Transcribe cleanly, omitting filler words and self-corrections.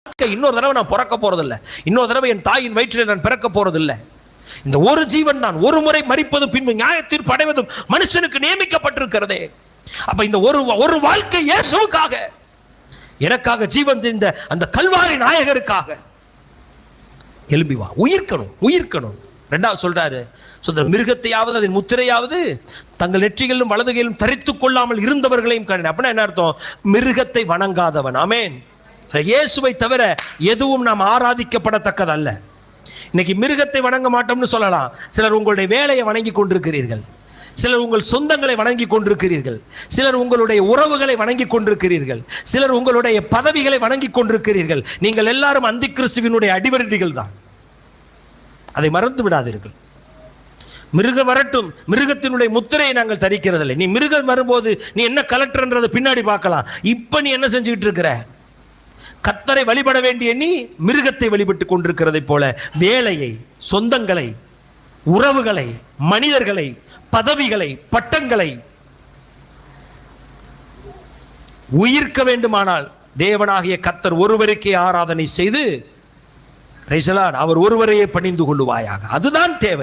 இன்னொரு தடவை நான் பிறக்க போறதில்லை, இன்னொரு தடவை என் தாயின் வயிற்றில் நான் பிறக்க போறதில்லை. இந்த ஒரு ஜீவன் தான், ஒரு முறை மரிப்பதும் பின்பு நியாயத்தீர்ப்பு அடைவதும் மனுஷனுக்கு நியமிக்கப்பட்டிருக்கிறதே. அப்ப இந்த ஒரு வாழ்க்கை இயேசுவுக்காக, எனக்காக ஜீவன் இந்த அந்த கல்வாரி நாயகருக்காக எழும்பி வா. உயிர்க்கணும். ரெண்டாவது சொல்றாரு, மிருகத்தையாவது அதன் முத்திரையாவது தங்கள் நெற்றிகளிலும் வலதுகையிலும் தரித்துக் கொள்ளாமல் இருந்தவர்களையும் கண்டேன். அப்படின்னா என்ன அர்த்தம்? மிருகத்தை வணங்காதவன். ஆமென். இயேசுவை தவிர எதுவும் நாம் ஆராதிக்கப்படத்தக்கதல்ல. இன்னைக்கு மிருகத்தை வணங்க மாட்டோம்னு சொல்லலாம். சிலர் உங்களுடைய வேலையை வணங்கி கொண்டிருக்கிறீர்கள், சிலர் உங்கள் சொந்தங்களை வணங்கி கொண்டிருக்கிறீர்கள், சிலர் உங்களுடைய உறவுகளை வணங்கி கொண்டிருக்கிறீர்கள், சிலர் உங்களுடைய பதவிகளை வணங்கி கொண்டிருக்கிறீர்கள். நீங்கள் எல்லாரும் அந்தி கிறிஸ்துவினுடைய அடிவருடிகள் தான். அதை மறந்து விடாதீர்கள். மிருகம் வரட்டும், மிருகத்தினுடைய முத்திரையை நாங்கள் தரிக்கிறதில்லை. நீ மிருகம் வரும்போது நீ என்ன கலெக்டர்ன்றதை பின்னாடி பார்க்கலாம். இப்ப நீ என்ன செஞ்சுக்கிட்டு இருக்கிற? கர்த்தரை வழிபட வேண்டிய நீ மிருகத்தை வழிபட்டு கொண்டிருக்கிறதை போல வேலையை, சொந்தங்களை, உறவுகளை, மனிதர்களை, பதவிகளை, பட்டங்களை உயிர்க்க வேண்டுமானால் தேவனாகிய கர்த்தர் ஒருவருக்கே ஆராதனை செய்து அவர் ஒருவரையே பணிந்து கொள்ளுவாயாக. அதுதான் தேவை.